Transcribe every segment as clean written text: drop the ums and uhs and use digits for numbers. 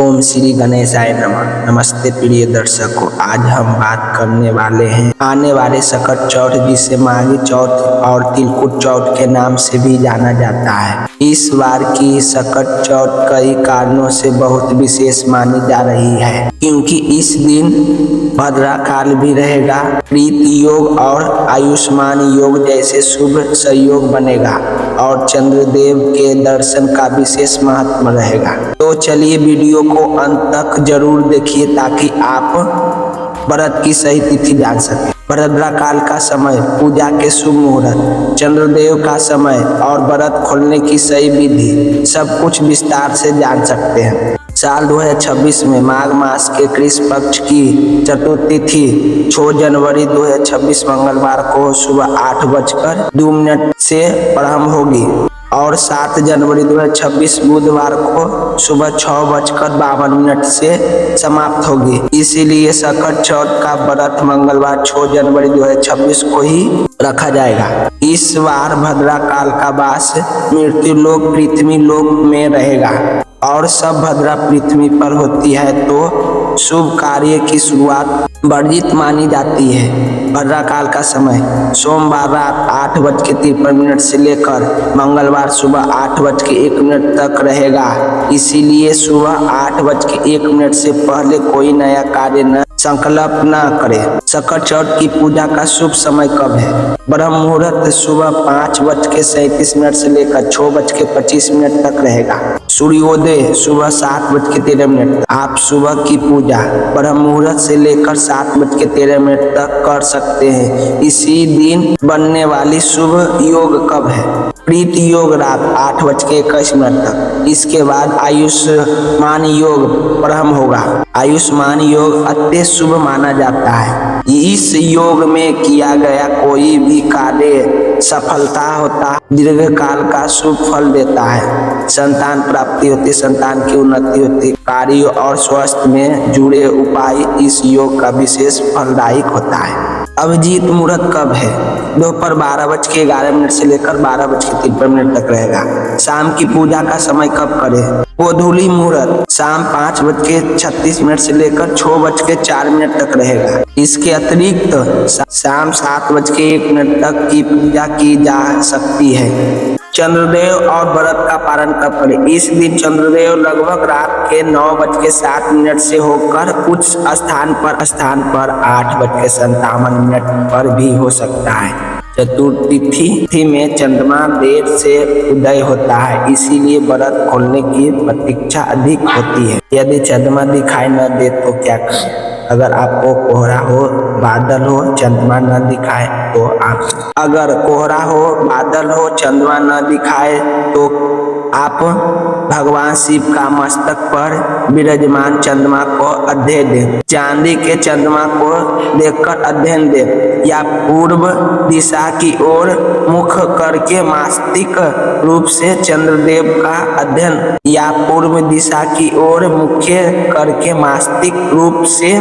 ओम श्री गणेशाय नमः। नमस्ते प्रिय दर्शकों, आज हम बात करने वाले हैं आने वाले सकट चौथ, जिसे माघी चौथ और तिलकुट चौथ के नाम से भी जाना जाता है। इस बार की सकट चौथ कई कारणों से बहुत विशेष मानी जा रही है, क्योंकि इस दिन भद्रा काल भी रहेगा, प्रीत योग और आयुष्मान योग जैसे शुभ संयोग बनेगा और चंद्रदेव के दर्शन का विशेष महत्व रहेगा। तो चलिए वीडियो को अंत तक जरूर देखिए ताकि आप व्रत की सही तिथि जान सकें। भद्रा काल का समय, पूजा के शुभ मुहूर्त, चंद्रदेव का समय और व्रत खोलने की सही विधि सब कुछ विस्तार से जान सकते हैं। साल 2026 में माघ मास के कृष्ण पक्ष की चतुर्थी 6 जनवरी 2026 मंगलवार को सुबह 8:02 से प्रारंभ होगी और 7 जनवरी 2026 बुधवार को सुबह 6:52 से समाप्त होगी। इसीलिए सकट चौथ का व्रत मंगलवार 6 जनवरी 2026 को ही रखा जाएगा। इस बार भद्रा काल का वास मृत्यु लोक पृथ्वी लोक में रहेगा और सब भद्रा पृथ्वी पर होती है तो शुभ कार्य की शुरुआत वर्जित मानी जाती है। भद्रा काल का समय सोमवार रात 8:53 से लेकर मंगलवार सुबह 8:01 तक रहेगा। इसीलिए सुबह 8:01 से पहले कोई नया कार्य न संकल्प न करे। सकट चौथ की पूजा का शुभ समय कब है? ब्रह्म मुहूर्त सुबह 5:37 से लेकर 6:25 तक रहेगा। सूर्योदय सुबह 7:13। आप सुबह की पूजा ब्रह्म मुहूर्त से लेकर 7:13 तक कर सकते हैं। इसी दिन बनने वाली शुभ योग कब है? प्रीत योग रात 8:21 तक। इसके बाद आयुष्मान योग प्रारंभ होगा। आयुष्मान योग अत्यंत शुभ माना जाता है। इस योग में किया गया कोई भी कार्य सफलता होता, दीर्घ काल का शुभ फल देता है, संतान प्राप्ति होती, संतान की उन्नति होती, कार्य और स्वास्थ्य में जुड़े उपाय इस योग का विशेष फलदायक होता है। अभिजीत मुहूर्त कब है? दोपहर 12:11 से लेकर 12:53 तक रहेगा। शाम की पूजा का समय कब करें? गोधूली मुहूर्त शाम 5:36 से लेकर 6:04 तक रहेगा। इसके अतिरिक्त शाम 7:01 तक की पूजा की जा सकती है। चंद्रदेव और व्रत का पालन कब करें? इस दिन चंद्रदेव लगभग रात के 9:07 से होकर कुछ स्थान पर 8:57 पर भी हो सकता है। चतुर्थी में चंद्रमा देर से उदय होता है, इसीलिए व्रत खोलने की प्रतीक्षा अधिक होती है। यदि चंद्रमा दिखाई न दे तो क्या करें? अगर आपको कोहरा हो, बादल हो, चंद्रमा न दिखाए तो अगर कोहरा हो, बादल हो, चंद्रमा न दिखाए तो आप भगवान शिव का मस्तक पर विराजमान चंद्रमा को अध्ययन दें। चांदी के चंद्रमा को देखकर अध्ययन दें या पूर्व दिशा की ओर मुख करके मास्तिक रूप से चंद्रदेव का अध्ययन या पूर्व दिशा की ओर मुख्य करके मास्तिक रूप से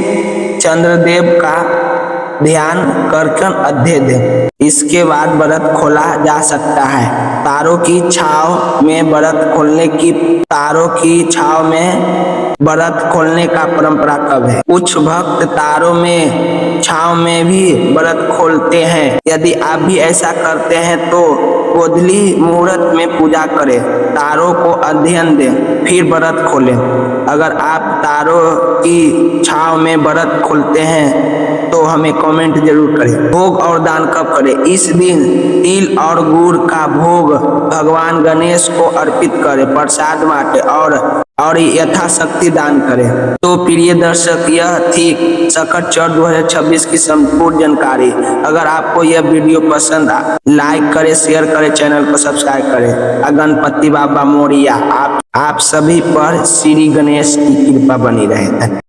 चंद्रदेव का ध्यान करके अध्ययन दें। इसके बाद व्रत खोला जा सकता है। तारों की छाव में व्रत खोलने का परंपरा कब है? कुछ भक्त तारों में छाव में भी व्रत खोलते हैं। यदि आप भी ऐसा करते हैं तो गोधूली मुहूर्त में पूजा करें, तारों को अध्ययन दें, फिर व्रत खोलें। अगर आप तारों की छाव में व्रत खोलते हैं तो हमें कमेंट जरूर करें। भोग और दान कब करें? इस दिन तिल और गुड़ का भोग भगवान गणेश को अर्पित करें, प्रसाद बांटे और यथाशक्ति दान करें। तो प्रिय दर्शक, यह थी सकट चौथ 2026 की संपूर्ण जानकारी। अगर आपको यह वीडियो पसंद आए, लाइक करें, शेयर करें, चैनल को सब्सक्राइब करें। गणपति बाबा मोरिया आप सभी पर श्री गणेश की कृपा बनी रहे।